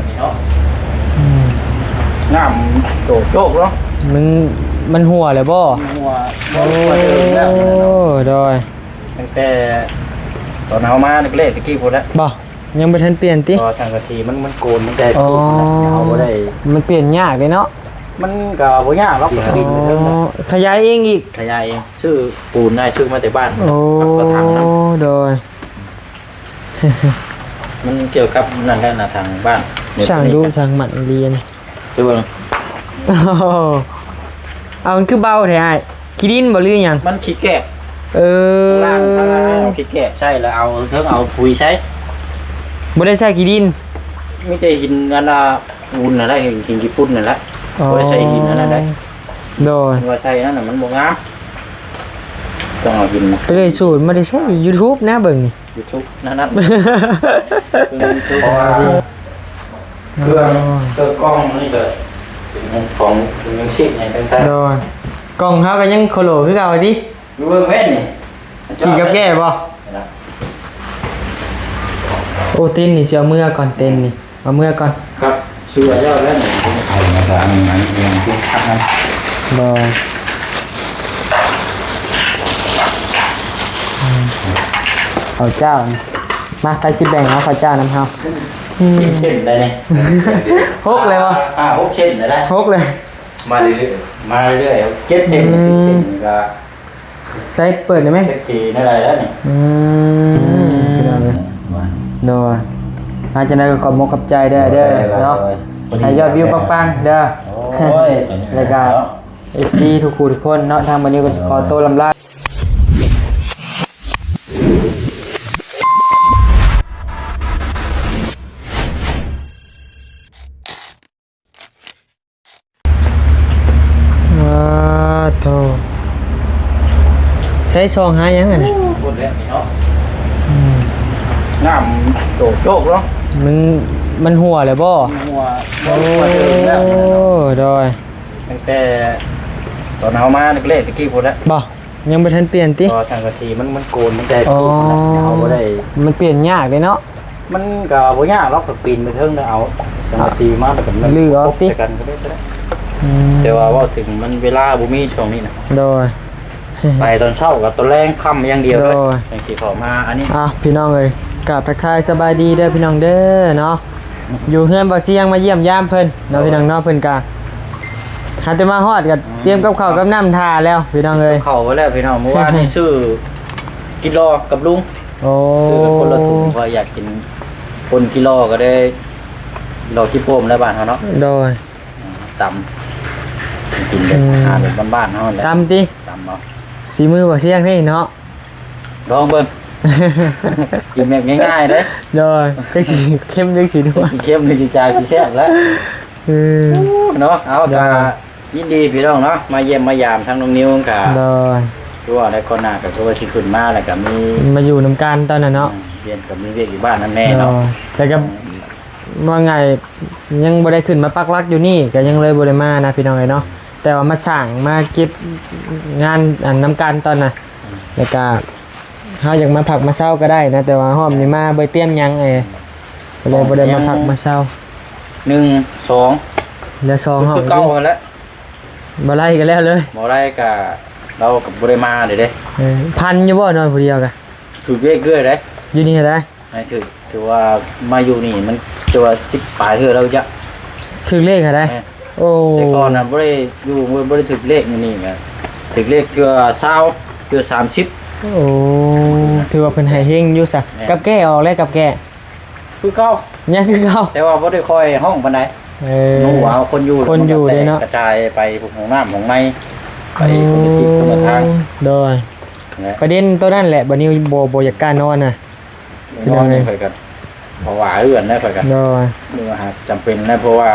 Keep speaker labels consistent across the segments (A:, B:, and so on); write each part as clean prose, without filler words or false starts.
A: นี้เนาะน้ำโจกเนาะ
B: มันหัวเลยบ่
A: หัว
B: โอ้โดย
A: ตั้งแต่ตอนเอามาเล็กๆตะกี้พูดแล้ว
B: บ่ยังบ่ทันเปลี่ยนติ
A: ก็สังกะสีมันโกนมันแต่เอาบ่ได้
B: มันเปลี่ยนยากเลยเนาะ
A: มันก็บ่ยากหรอก
B: ขยายเองอีก
A: ขยายเองชื่อปูนได้ชื่อมาแต่บ้าน
B: ก็ทางนั้น
A: โดยมันเกี่ยวกับนั่นแหละนะทางบ้าน
B: สั่งดูสั่งหมัดเรียน
A: ดูเบิ่ง
B: เอามันคือเบาแท้อ้ายขี้ดินบ่หรือหยัง
A: มันขี้แกะล่างขี้แกะใช่แล้วเอาปุ๋ยใช้
B: บ่ได้ใช้ขี้ดิน
A: ไม่ได้หินอันละวุ้นน่ะได้หินญี่ปุ่นนั่นแหละบ่ได้ใช้หินอันนั้นได้
B: โดย
A: ว่าใช้นั่นน่ะมันบ่งามต้องเอาหิน
B: ไปเลยสูตรมาได้ใช้ YouTube นะเบิ่ง
A: YouTube นั่นเพราะว่าเครื่องกล้องนี่ก็เป็นของยังชิดอย่างต่างๆ
B: โดยกล้องเฮาก็ยังโคโลคือเก่าติ
A: อยู่เบิ่งแม่นนี่
B: ขี่กับแก่บ่โอ้เต้นนี่เสียเมื่อก่อนเต้นนี่เอาเมื่อก่อน
A: ครับเสื้อยอดแล้วนี่เอามาทางนั้นเองที่ทักนั้น
B: บ่เอาเจ้ามาไปสิแบ่งเอาข้าวเจ้าน้ำเฮา
A: เช่นได้นี่
B: 6เลยบ่
A: 6เช่นได้
B: 6เลย
A: มาเรื่อยๆ7เช่น10เช่นก็
B: ใช้เปิดได้ไหม
A: เซ็กซี่ได้ไรแล้วนี่
B: โดยอาจจะได้ขอบมกกับใจเด้อเนาะให้ยอดวิวปังๆเด้อแล้วก็ FC ทุกคนเนาะทางวันนี้ก็ขอโตลำลาโธ่ใช้ซองหายังไงเนี่ย
A: พูดแล้วนี่เนาะน้ำโจกเนาะ
B: มันหัวเลยบ่
A: หัว
B: โอ้โดย
A: ตั้งแต่ตอนเอามาเล็กๆตะกี้พูดแล้ว
B: บ่ยังบ่ทันเปลี่ยนติ
A: ก็สังกะสีมันโกนมันแต่เอาบ่ได้
B: มันเปลี่ยนยากเลยเนาะ
A: มันก็บ่ยากหรอกก็ปีนไปเทิงแล้วเอาสังกะสีมาแล้วก็มัน
B: ลือเอาติ
A: กันก็ได้แต่ว่าถึงมันเวลาบ่มีช่วงนี้นะ
B: โดย
A: ไปตอนเช้ากับตอนแรงค่ำอย่างเดียวเลยอย่างที่เขามาอันนี้
B: พี่น้องเอ้ยกราบทักทายสบายดีเด้อพี่น้องเด้อเนาะอยู่เฮือนบ่เสียงมาเยี่ยมยามเพิ่นเนาะพี่น้องเนาะเพิ่นก็คันจะมาฮอดก็เตรียมกับข้าวกับน้ำทาแล้วพี่น้องเอ้ย
A: เข้าไว้แล้วพี่น้องเมื่อวานนี่ซื้อกิโลกับลุงซื้อคนละถุงเพราะอยากกินคนกิโลก็ได้ดอกที่โป่มแล้วบ้านเขาเนาะ
B: โดย
A: ตำกินแบบแบบบ้านๆเขาแหละ
B: ตำติ
A: ตำเนาะ
B: สีมือบ่เสียงนี่เนาะ
A: ลองเบิ่งกินแบบง่ายๆเด้
B: โดยจังสิเข้มจังสิด้วย
A: เข้มนี่สิจ่ายสิแซ่บแล้วเนาะเอาก็ยินดีพี่น้องเนาะมาเยี่ยมมายามทั้งน้องนิ้วกับ
B: โดย
A: ตัวได้คนหน้ากับตัวสิขึ้นมาแล้วก็มี
B: มาอยู่นำกันตอนนั้นเนาะ
A: เรียนกับมีเรียกอยู่บ้านนั่นแน่เนาะ
B: แต่ก็ว่าไงยังบ่ได้ขึ้นมาปักหลักอยู่นี่ก็ยังเลยบ่ได้มานะพี่น้องเอ้ยเนาะแต่ว่ามาสั่งมาเก็บงานนำการตอนน่ะแล้วก็เฮาอยากมาพักมาเช้าก็ได้นะแต่ว่าห้อมนี่มาบ่เตรียมหยังก็เลยบ่ได้มาพักมาเช้า
A: 1 2
B: แล้ว2ห้อง
A: คือเก่าแล้ว
B: บ่ไล่กันแล้วเลย
A: บ่ไล่ก็เราก็บ่ได้มาเด้
B: พันอยู่บ่นอนผู้เดียวกะ
A: ถือเวกเกื้อได้
B: อยู่นี่ได้
A: ถือว่ามาอยู่นี่มันตัว10ปลายเทื่อเราจะ
B: ถือเลขได้โอ้
A: แต่ก่อนน่ะบ่ได้อยู่บ่ได้ถือเลขนี่แหละถือเลขเกือ20เกือ30
B: โอ้ถือว่าเพิ่นให้เฮงอยู่ซะกับแก้ออกแล้วกับแก้
A: คือเก่า
B: ยังคือเก่า
A: แต่ว่าบ่ได้ค่อยห้องปานใดหนูว่าคนอยู่
B: เด้เนาะ
A: กระจายไปพวกห้องน้ำห้องในไปคนละทิศคนละทาง
B: โดยประเด็นตัวนั้นแหละบัดนี้บ่อยากกล้านอนน่ะ
A: นอนไปกันเพราะว่าเอื้อนได้ไปกัน
B: โดย
A: จำเป็นนะเพราะว่า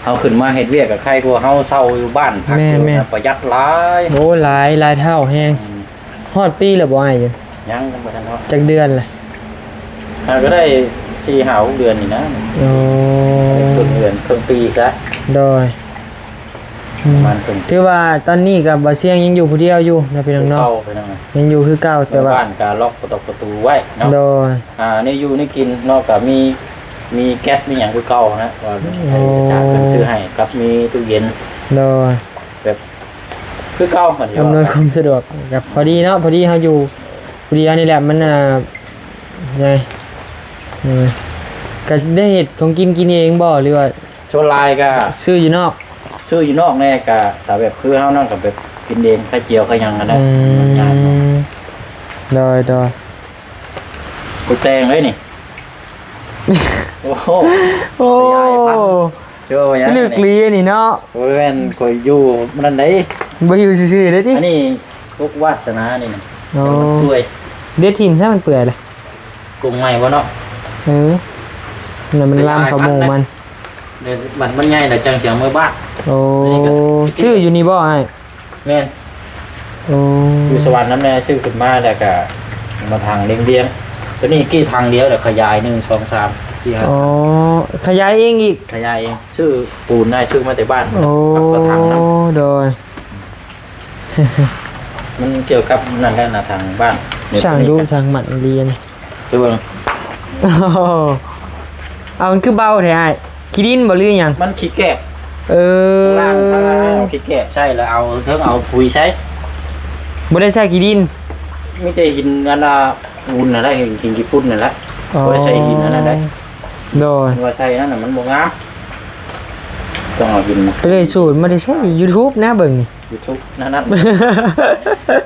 A: เฮาขึ้นมาเฮ็ดเวียกกับใครกลัวเฮาเช่าอยู่บ้านพักอยู่ประหยัดหลาย
B: โอ้หลายเท่าแฮงฮอดปีแล้วบ่อ้ายอยู่
A: ยังบ่ทันฮอด
B: จักเดือนล่ะ
A: ก็ได้4-5 เดือนนี่นะ
B: โอ้
A: ครึ่งปีซะ
B: โดย
A: มัน
B: ถือว่าตอนนี้ก็บ่เสียงยังอยู่ผู้เดียวอยู่นะพี่น้องเนาะยังอยู่คือเก่าแต่ว่า
A: บ้านก็ล็อกประตูไว้เนาะ
B: โดย
A: นี่อยู่นี่กินนอกจากมี มีแก๊สมีอย่างคือเก่านะว่าจากเพิ่นซื้อให้กับมีตู้เย็น
B: โดย
A: แบบคือเก่าเหมือนที่
B: อำนวย
A: ว่า
B: ความสะดวกกับพอดีเนาะพอดีเฮาอยู่พอดีอันนี้แหละมันไงก็ได้เฮ็ดของกินเองบ่หรือว่า
A: โชว์ลายก็
B: ซื้ออยู่นอก
A: ซื้ออยู่นอกแน่ก็แต่แบบคือเฮานั่นก็แบบกินเองไข่เจียวไข่หยังกันได้
B: โดย
A: กูแตงเลยนี่โอ้โห
B: โอ้
A: เชื่อว่ายัง
B: ลึกลีนี่เนาะ
A: โอ้ยแม่นคอยอยู่มันได้
B: บ่อยู่ซื่อๆเด้ติ
A: อันนี้ลูกวาสนานี่นะ
B: โอ้
A: ช่วย
B: เด็ดทิ่มซะมันเปื่อยเลย
A: กุ้งใหม่บ่เนาะ
B: แล้วมันลามเข้าหมู่มัน
A: เดี๋ยวมันใหญ่แต่จังเสียงมือบ้าน
B: โอ้ชื่ออยู่นี่บ่ไอ้
A: แม่น
B: โอ้
A: อยู่สวรรค์น้ำแน่ชื่อขึ้นมาแล้วก็มาทางเลี้ยงๆตัวนี้กี่ทางเดียวแต่ขยาย1 2 3ที่ครับ
B: อ๋อขยายเองอีก
A: ขยายเองชื่อปูนได้ชื่อมาแต่บ้าน
B: โอ้
A: กับทางนั้น
B: โดย
A: มันเกี่ยวกับนั่นแหละนะทางบ้าน
B: สั่งดูสั่งหมันเรียน
A: ตัวเบิ่ง
B: โอ้เอามันคือเบาแท้ไอ้ขี้ดินบ่หรือหยัง
A: มันขี้แกะ
B: เออ
A: ล่างข้างล่างเอาขี้แกะใช่แล้วเอาเทิงเอาปุ๋ยใช้
B: บ่ได้ใช้ขี้ดิน
A: ไม่ได้หินอันละอุ่นอะไรหินญี่ปุ่นนั่นแหละบ่ได้ใช้หินอันนั้นได้
B: โดย
A: ว่าใช้นั่นน่ะมันบ่งามต้องเอาหินมา
B: ไปเลยสูตรบ่ได้ใช้ YouTube นะเบิ่งนี่
A: YouTube นั่นนั่น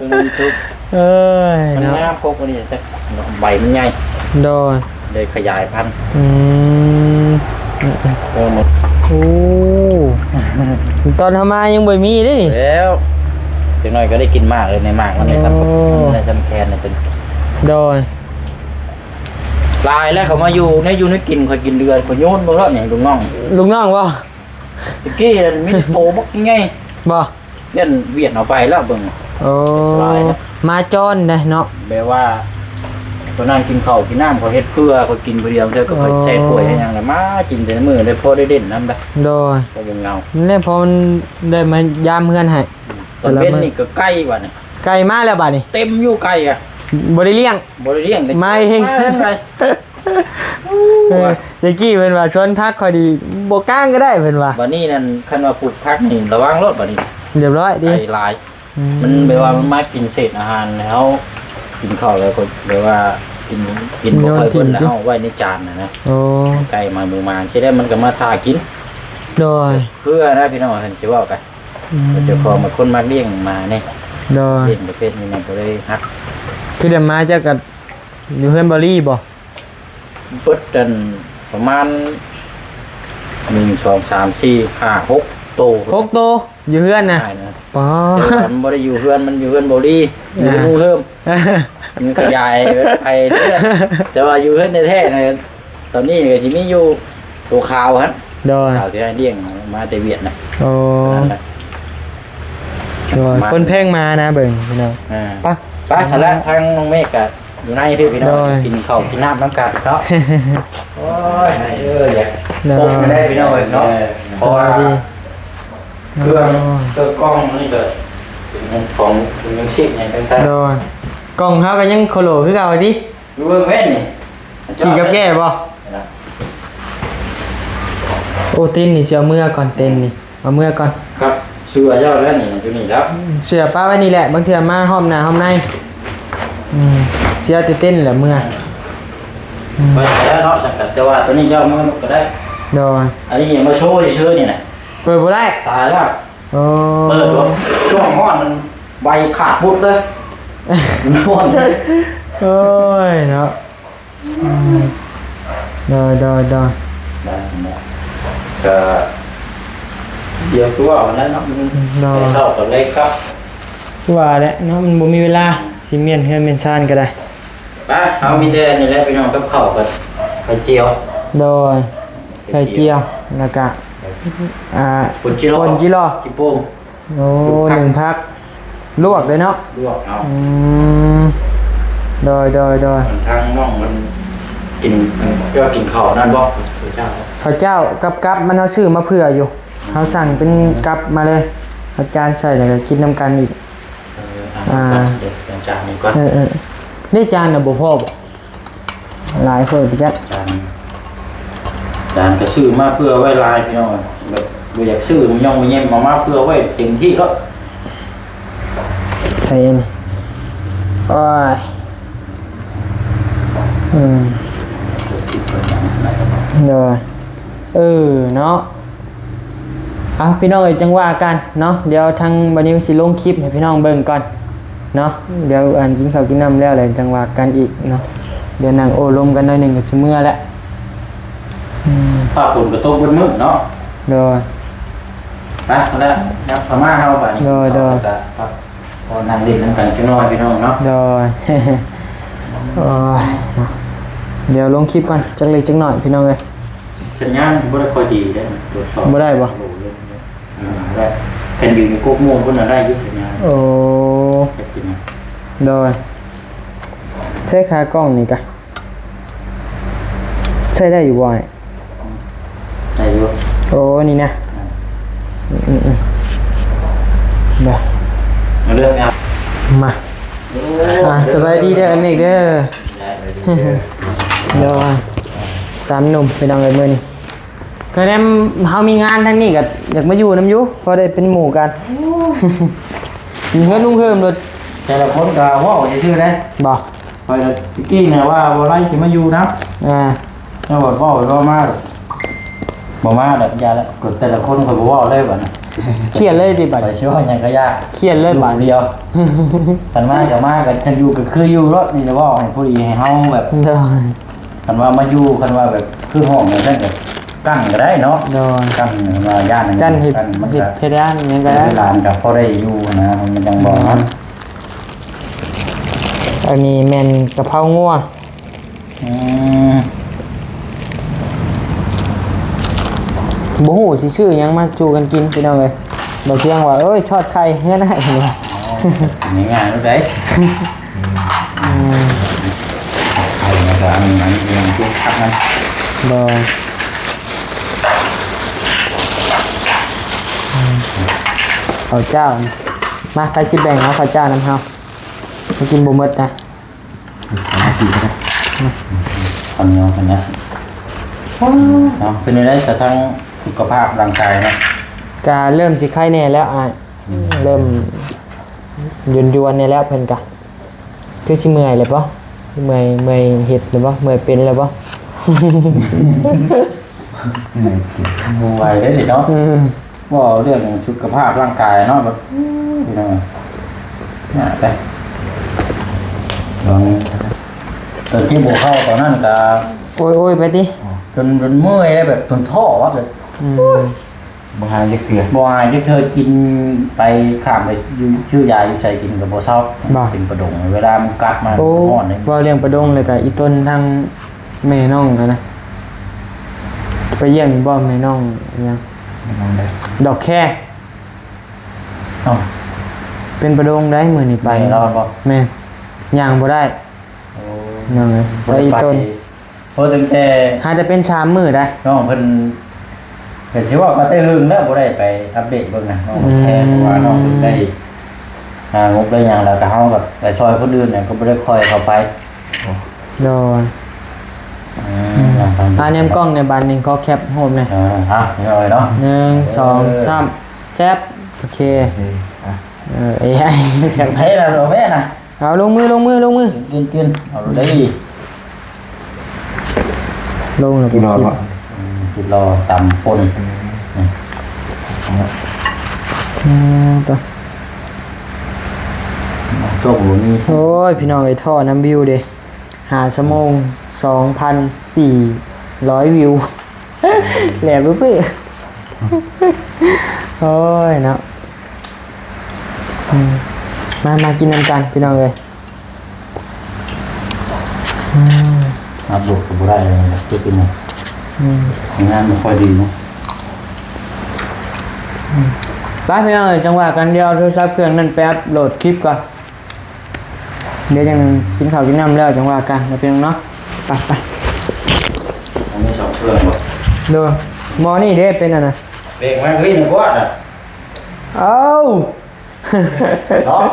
A: คือ YouTube
B: เอ้ย
A: มัน
B: เนาะ
A: งามพวกนี้แต่ใบมันใหญ่
B: โดย
A: เลยขยายพันธุ์
B: อืม
A: หมด
B: โอ้ตอนทำมายังบ่มีเด้นี่
A: แล้วถึงหน่อยก็ได้กินมากเลยในมากมันในซ้ำในซ้ำแคนเนี่ยเป็น
B: โดย
A: ลายแล้วเขามาอยู่ในกินคอยกินเดือนคอยโยนบ่รอดเนี่ยลุงน้อง
B: ลุงน้องบ่
A: ตะกี้มีโตบักยังไง
B: บ่
A: เล่นเวียดเอาไปแล้วเบิ่ง
B: โอ้มาจอนได้เนาะ
A: แปลว่าคนนั่งกินข้าวกินน้ำเขาเฮ็ดเพื่อเขากินคนเดียวเธอก็คอยใช้ป่วยให้ยังละมากินแต่มื้อได้พอได้เด่นน้ำได้
B: โดย
A: ก็เป็นเงา
B: นี่พอมันได้มายามเพื่อนให้
A: ตอนเว้นนี่ก็ใกล้ว่ะนี่
B: ไก่มาแล้วบัดนี้
A: เต็มอยู่ไกลอ่ะ
B: บ่ได้เลี้ยง
A: บ่ได้เลี้ยง
B: ไม่
A: ไป
B: เจ๊กี้เพิ่นว่าชวนพักคอยดีบ่ก้างก็ได้เพิ่นว่า
A: บัดนี้นั่นคันว่าปลูกผักนี่ระวังรถบัดนี้
B: เรียบร้อยดี
A: ไอ้ลาย มันแปลว่ามันมากินเศษอาหารแล้วกินข้าวแล้วก็แปลว่ากินบ่ค่อยเพิ่นแล้วเอาไว้ในจานนะ
B: โอ้
A: ไก่มามือมาสิได้มันก็มาทากิน
B: โดย
A: เพื่อนะพี่น้องเพิ่นสิเว้ากันเจ้าของมาคนมาเลี้ยงมานี่
B: โดย
A: เลี้ยงประเภทนี้มันก็เลยฮัก
B: คือเดี๋ยวมาจะกับอยู่เฮือนบอรี่บ่
A: เปิดจนประมาณ1 2 3 4 5 6โต
B: 6โตอยู่เฮือนน่ะ
A: ได้นะ
B: ป๋อ
A: แต่ว่ามันบ่ได้อยู่เฮือนมันอยู่เฮือนบ่ดีอยู่ในหมู่เพิ่ม มันขยายไปเรื่อยแต่ว่าอยู่เฮือนแท้ๆนะตอนนี้ก็สิมีอยู่ตัวขาวฮะ
B: โดย
A: ขาวที่ได้เลี้ยงมาแต่เวียดนะ
B: โอ้
A: นั่นแหละ
B: โดยคนแพงมานะเบิ่งพี่น้อง
A: อ่า
B: ไป
A: ไปทางละทางน้องเมฆก็อยู่ในพี่น้อง
B: โดย
A: กินข้าวกินน้ำน้ำกันเนาะโอ้ยอยาก
B: โด
A: ปก
B: ย
A: ไม่ได้พี่น้องเนาะเพราะว่าเครื่องกล้องนี่ก็เป็นของคุณยังชีพอย่างต่าง
B: โดยกล่องเขาก็ยังโคโลคือเก่าติ
A: ๆดูเบิ่งแว่นนี่
B: ขี่กับแก่บ่โอ้ตินนี่สิเอาเมื่อก่อนเต้นนี่เอาเมื่อก่อน
A: ครับเสื้อเจ้าแล้วนี่อยู่นี่แล้ว
B: เสือป้าไว้นี่แหละบางเทื่อมาห้อมหน้าห้อมในเสียติเต้นแหละเมื่อ
A: ไปแล้วเนาะสังกัดแต่ว่าตัวนี้เจ้ามันก็ได้
B: โดย
A: อันนี้มาโชว์เฉยๆนี่นะ
B: เปิดบ่ได้
A: ตายแล้ว
B: โอ้
A: เปิดตัวช่วงห้อนมันใบขาดพุดเลยมันห้อนเลย
B: โอ้ยเนาะโดย
A: ก็เดี๋ยวตัววันนั้นเนาะมันเศร้ากันเลยครับ
B: ว่าแล้วเนาะมันบ่มีเวลาสิเมียนเฮือนเมียนซ่านก็ได้
A: ไปเอามีแต่นี่แหละพี่น้องกับข้าวกันไข่เจียว
B: โดยไข่เจียวแล้วก็
A: ปุ่นจิโร่
B: ป่นจิโร่
A: จิโป้ง
B: โอ้1พักลวกเลยเนาะ
A: ลวกเอา
B: โดย
A: ทางน้องมันกินก็กินข้าวนั่นบ่เจ้า
B: ข้าวเจ้ากับมันเอาซื้อมาเผื่ออยู่เขาสั่งเป็นกับมาเลยเอาจานใส่แล้วก็กินน้ำกันอีก
A: เดี๋ยวจานนี้ก่อน
B: นี่จานน่ะบ่พอบ่หลายคนไปจัด
A: จาน จานก็ซื้อมาเพื่อไว้ลายพี่น้องแบบบ่อยากซื้อมันย่องมันแย่มมาเพื่อไว้เต็มที่ก็
B: ใช่นี่โอ้ยเดี๋ยวเนาะพี่น้องจังว่ากันเนาะเดี๋ยวทางบันนิวสิลงคลิปให้พี่น้องเบิ่งก่อนเนาะเดี๋ยวกินข้าวกินน้ำแล้วเลยจังว่ากันอีกเนาะเดี๋ยวนั่งโอ้ลมกันหน่อยหนึ่งก็จะเมื่อแล้ว
A: ผ้าฝนก็ตกบนมืดเนาะ
B: โดย
A: นะแล้วนับพม่าเฮาป่ะนี่โดยพอนั่งเล่นน้ำกันจังน้อยพี่น้องเนาะ
B: โดยโอ้ยเดี๋ยวลงคลิปกันจังเล็กจังหน่อยพี่น้องเลย
A: สัญญาณบ่ได้ค่อยดีเด้ตรวจสอบ
B: บ่ได้บ่
A: ได้กันอยู่ในกกม่วงพุ่นน่ะได้อยู่สัญญาณ
B: โอ้โดยใช้ขากล้องนี่กะใช้ได้อยู่บ่อย
A: ได้อยู่
B: โอ้นี่นะเดี๋ยว
A: เรื่องครับ
B: มาสบายดีเด้อเมฆเด้อเดี๋ยวสามหนุ่มไปนอนกันมื้อนี้ก็ได้เฮามีงานทั้งนี้ก็อยากมาอยู่น้ำอยู่พอได้เป็นหมู่กันเงินลุงเพิ่มรถ
A: แต่ละคนก็ว่าชื่อได้
B: บ่
A: ไปแล้วกี้เนี่ยว่าบ่ไล่สิมาอยู่นะแล้วบ่ว่ามาบ่มาแบบยาแล้วกดแต่ละคนก็บ่ว่าเลยบัดน่ะ
B: เครียดเลยดิบัด
A: ไปเชื่อว่าหยังก็ยาก
B: เครียดเลยบัด
A: เดียวคันมาก็มาก็คันอยู่ก็คืออยู่รถนี่จะว่าให้ผู้ดีให้เฮาแบบคันว่ามาอยู่คันว่าแบบคือห้องเนี่ยซั่นก็กั้นก็ได้เนาะกั้นว่าย่าน
B: กั้นเฮ็ดเฮ็ดย่านหยังก็ได้
A: ร้านก็พอได้อยู่นะมันจังบ่มัน
B: อันนี้แม่นกะเพรางัวบ่ฮู้สิซื้อหยังมาจูกันกินพี่น้องเอ้ยบ่เสียงว่าเอ้ยทอดไข่เฮือนให้นี่
A: ง่ายๆเนาะเด้ไข่นะครับอันนี้เองที่คักนั้น
B: บ่ข้าวเจ้ามาใครสิแบ่งเอาข้าวเจ้าน้ำเฮามากินบ่หมดนะ
A: มากินก็ได้คนเดียวกันนะเนาะเป็นได้แต่ทั้งสุขภาพร่างกายนะ
B: กาเริ่มสิไข้แน่แล้วเริ่มยวนๆเนี่ยแล้วเพิ่นกะคือสิเมื่อยเลยป่ะเมื่อยเห็ดหรือป่ะเมื่อยเป็นเลยป่ะ
A: มวยได้ดิเนาะว่าเรื่องสุขภาพร่างกายเนาะแบบนี่นะน่ะไปลองตอนที่บุกเข้าตอนนั้นก็
B: โอ้ยไปดิ
A: จนเมื่อยได้แบบจนท้อวะแบบบ่หายจะเกลือบ่หายจะเธอกินไปข้ามไปชื่อยาอยู่ใส่กินกับบ่เศร้าเป็นประดงเวลามันกัดมา
B: ห้อนเลยว่าเลี้ยงประดงเลยกับอีต้นทางแม่น้องนะไปเยี่ยมบ่แม่น้องยังดอกแค่เป็นประดงได้มื้อนี้ไป
A: รอบ่
B: แม่ย่างบ่ได้นั่นเลยไปอีต้น
A: เพราะตั้งแต่
B: หาจะเป็นชามมื้อได้
A: น้องเพิ่นเห็นสิว่าก็ได้ลึงแล้วบ่ได้ไปอัปเดตเบิ่งนะน้องแค่ว่าน้องได้งบได้หยังแล้วก็เฮากับไปซอยคนอื่นเนี่ยก็บ่ได้ค่อยเข้าไป
B: โดนแนมกล้องในบ้านนึงก็แคปโฮมเลย
A: นี่เลยเนาะ
B: 1 2 3แจ๊บโอเคไอ้
A: แคปให้แล้วแม่น่ะ
B: เอาลงมือ
A: กินเอาได้
B: ลงแล้ว
A: กินรอตำป่น
B: ตัว
A: โชคหลุนี่
B: โอ้ยพี่น้องไอ้ท่อน้ำวิวเด้5 ชั่วโมง 2,400 วิวแหลมเปื้อโอ้ยเนาะมากินน้ำกันพี่น้องเลย
A: บุกบุได้เลยจะกินงานไม่ค่อยดีนะ
B: ไปพี่น้องจังหวะกันเดียวโทรศัพท์เครื่องนั่นแป๊บโหลดคลิปก่อนเดี๋ยวยังกินข้าวกินน้ำแล้วจังหวะกันมาเป็นเนาะไป
A: อันนี้ชอบเครื่องหมด
B: ดูมอนี่เด้เป็นอะไร
A: เบรกมาวิ่งกว่าอ่ะ
B: เอา
A: เนาะ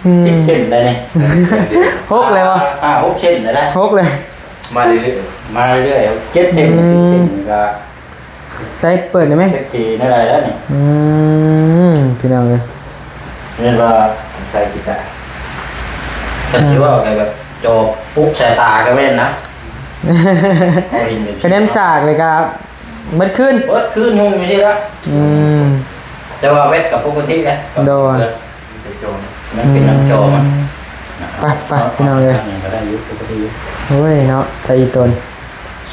A: 10 เซนได้เนี่ย
B: 6เลยวะ
A: 6 เซนได้
B: 6เลย
C: มาเรื่อย
A: มาเรื่อยๆ7เซน10เซนก็
B: ใช้เปิดได้ไหม
A: เซ็กซี่นั่นอะไรแล้วนี่
B: พี่น้องเลย
A: เรียกว่าใส่กีตาร์แต่ชื่อว่าไงแบบโจปุ๊บสายตาก็เว้นนะเอาอินเป็น
B: คะแนนฉากเลยครับมัดขึ้น
A: เบิดคืนยุ่งไม่ใช่ละ แต่ว่าเวทกับปกตินะ
B: โดน
A: เป็นโจมันเป็นน้ำโจมัน
B: ไปพี่น้องเลย
A: ก็ได้อยุปกติ
B: เฮ้ยเนาะแต่อีตน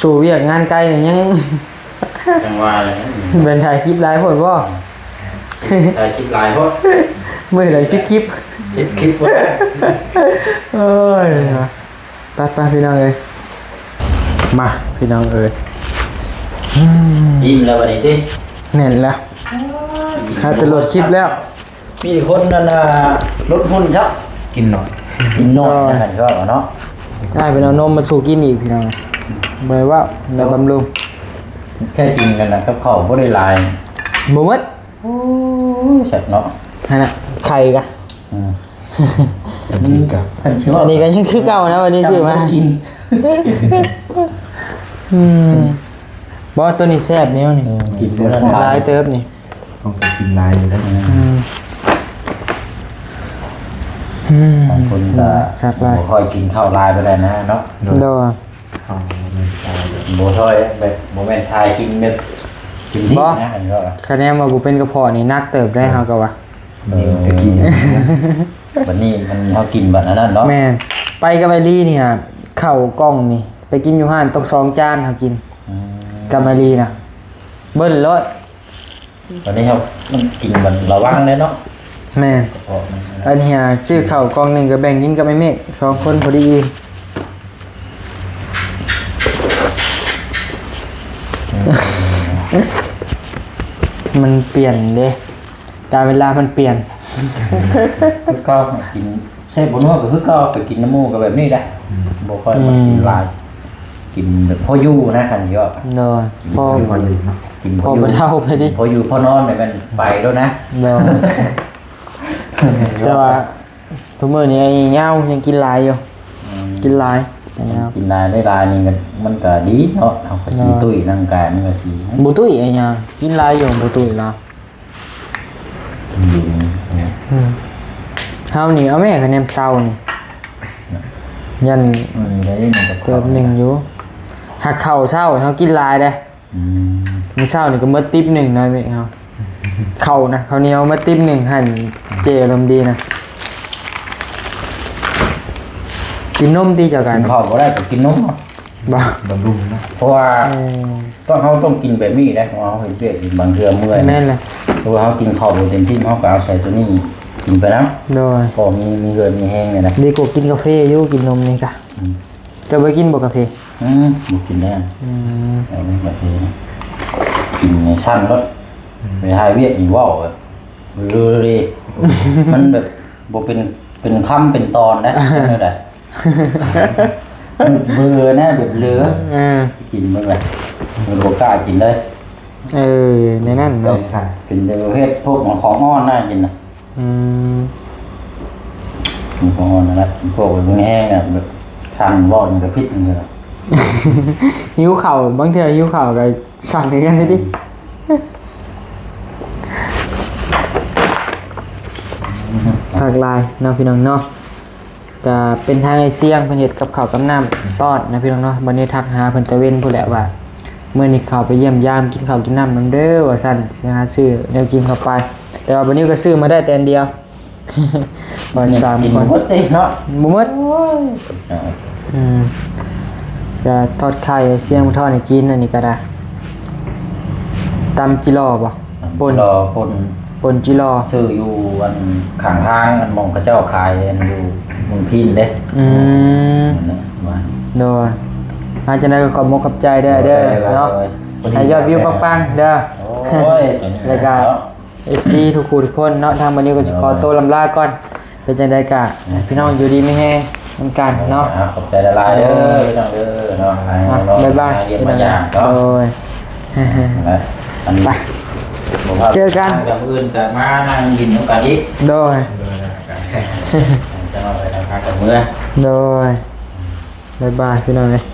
B: สู่เวียกงานไกลเนี่ยยัง
A: จังหวะเลย
B: เป็นถ่ายคลิปไลฟ์ผลบ่
A: ถ่ายคลิปลายเพราะ
B: มือไหนชิปคลิป
A: ชิปคลิปว่า
B: เอ้ยไปพี่น้องเลยมาพี่น้องเอ้ย
A: ยิ้มแล้ววันนี้ดิ
B: แน่นแล้วหาตำรวจคลิปแล้ว
A: มีคนนั่นน่ะลดหุ้นครับ
C: ๆกินหน่อย
A: กินนมนะก็เนาะ
B: ได้เป็นเอานมมาสู่กินอีกพี่น้องเบยว่าแล้วบำรุง
A: แค่กินกันนะกับข้าวก็ได้ลาย
B: บ่หมด
A: เสร็จเนาะ
B: นั่นน่ะไข่กะ
C: กินกับ
A: ท่านชื่อว่า
B: อันนี้ก็ยังคือเก่านะวันนี้ชื่อมา
A: กิน
B: บอสตัวนี้แซ่บแนวนี่
A: กินเนื้อ
B: ลายเติบนี่
C: ต้องไปกินลายอยู่แล้ว
A: บางคนก็
B: ครับ
A: บ่
B: ลาย
A: ค่อยกินข้าวลายไปเลยนะเนาะ
B: โด
C: อ๋อไม่ใช่เลย
A: โบทอยแบบโมเมนต์ชายกินแบบกินที่นะอันนี้ก็
B: คะแนนมาบุเป็นกระเพาะนี่นักเติบได้เฮาก็ว่า
C: ตะกี้
A: วันนี้มันเขากินแบบนั้นเนาะ
B: แม่นไปกับไอรี่เนี่ยข้าวกล้องนี่ ไปกินอยู่ห้านต้อง2 จานเฮากินกับไอรี่นะเบิ้ลรถ
A: วันนี้เขามันกินมันระวังเลยเนาะ
B: แม่น
A: เพราะมัน
B: อันเนี้ยชื่อข้าวกล้องหนึงก็แบ่งกินกับไอ้เมฆ2 คนพอดี มันเปลี่ยนเด้การเวลามันเปลี่ยน
A: คือก็กินใช่บนว่าก็คือก็ไปกินน้ำมูกกับแบบนี้ได้โบค่อยมากินลาย กินแบบพ่อยู่นะคันนี้ก็
B: เนาะพอ
C: พอดีเนาะ
A: กิน
B: พอบ่เท่าไปดิ
A: พออยู่พอนอนเนี่ยมันไปแล้วนะ
B: เนาะแต่ว่าทุกมื้อนี้ไอ้เหย้ายังกินหลายอยู่กินหลายไอ้เหย้า
A: กินลายได้ลายนี่มันก็ดีเนาะเอาไปสีตุ้ยร่างกายมันก็สี
B: บ่ตุ้ยไอ้เหย้ากินหลายอยู่บ่ตุ้ยแล้ว
A: อยู่
B: เฮานี่เอาแม่คะแนนเศร้านี่ยัน
A: ได้มันก็
B: เกือบหนึ่งอยู่หักเข่าเศร้าเฮากินหลายเด้ มื้อเช้านี่ก็มื้อติ๊บหนึ่งนะแม่เฮาเข่านะข้าวเหนียวมื้อติ๊บหนึ่งหั่นเจอารมณ์ดีนะกินนมดีจังกั
A: กิ
B: น
A: นข้าวก็ได้แต่กินนม
B: บ่
C: บำรุงนะ
A: เพราะว่าต้องกินแบบนี้ได้ของเขาเห็นเปียกบางเทื่อเมื่อย
B: แม่นเลย
A: เพราะว่าเขากินข้าวเต็มที่เขาก็เอาใส่ตัวนี้กินไปนะ
B: โดย
A: ก็มีเกินมีแห้งเลยนะ
B: ดีกว่ากินกาแฟอยู่กินนมนี่กะจะไปกินบ่กาแฟ
A: บุกินได้
B: อืม
A: เอาไม่แบบนี้กินในชั้นก็ไปหายเวียกอีกว่าวแบบลือเลยมันแบบบ่เป็นคำเป็นตอนนะนั่นแหละเบื่อนะแบบเหลือ กินมันเลยมันบ่กล้ากินเลย
B: เออในนั้น
C: ได้
B: เนาะ
C: ใส่
A: เป็นประเภทพวกของอ้อนน่ากินนะ
B: อืม
A: ของอ้อนนะพวกแบบแห้งอ่ะแบบชันบ่อนกับพิษนี่แหละ
B: หิวข้าวบางเทื่อหิวข้าวก็สั่นกันได้ดิหลากหลายเนาะพี่น้องเนาะก็เป็นทางไอเสียงเพิ่นเฮ็ดกับข้าวกับน้ำตอดนะพี่น้องเนาะบัดนี้ทักหาเพิ่นตะเว้นพู้นแหละว่าเมื่อนี้เข้าไปเยี่ยมยามกินข้าวกินน้ำนำเด้อว่าซั่นสิหาซื้อแนวกินเข้าไป แต่ว่าบัดนี้ก็ซื้อมาได้แต่อันเดียว บ่สาม
A: กิน
B: คน
A: หมดเลยเนาะ
B: บ่หมดจะทอดไข่ไอ้เสียงมาทอดให้กินอันนี้ก็ได้ตำจิโร่บ่ปน
A: รอคน
B: ปนจิโร่
A: ซื้ออยู่อันข้างทางอันมองพระเจ้าขายอันอยู่เมืองพินเด้
B: ม
A: นั่นมา
B: โดยอาจจะได้ขอบมกขอบใจเด้อเนาะให้ยอดวิวปังๆเด้อ
A: โอ้ยตัวนี้
B: แล้วก็ FC ทุกคู่ทุกคนเนาะทางวันนี้ก็จะขอตัวลำลาก่อนเป็นจังได๋กะพี่น้องอยู่ดีไม่แห้งนำกันเนาะ
A: ขอบใจละลายเด้อพี่น้องเด้อเนาะ
B: บ๊ายบาย
A: เรียนมาอย่างเนาะ
B: โอ้ย
A: อันนี้
B: ไป เจอกัน
A: กับอื่นแต่มานั่งกินน้ำกันอีก
B: โดย
A: จะมาไปทำงานกับเมื่อ
B: โดยบ๊ายบายพี่น้องเอ้ย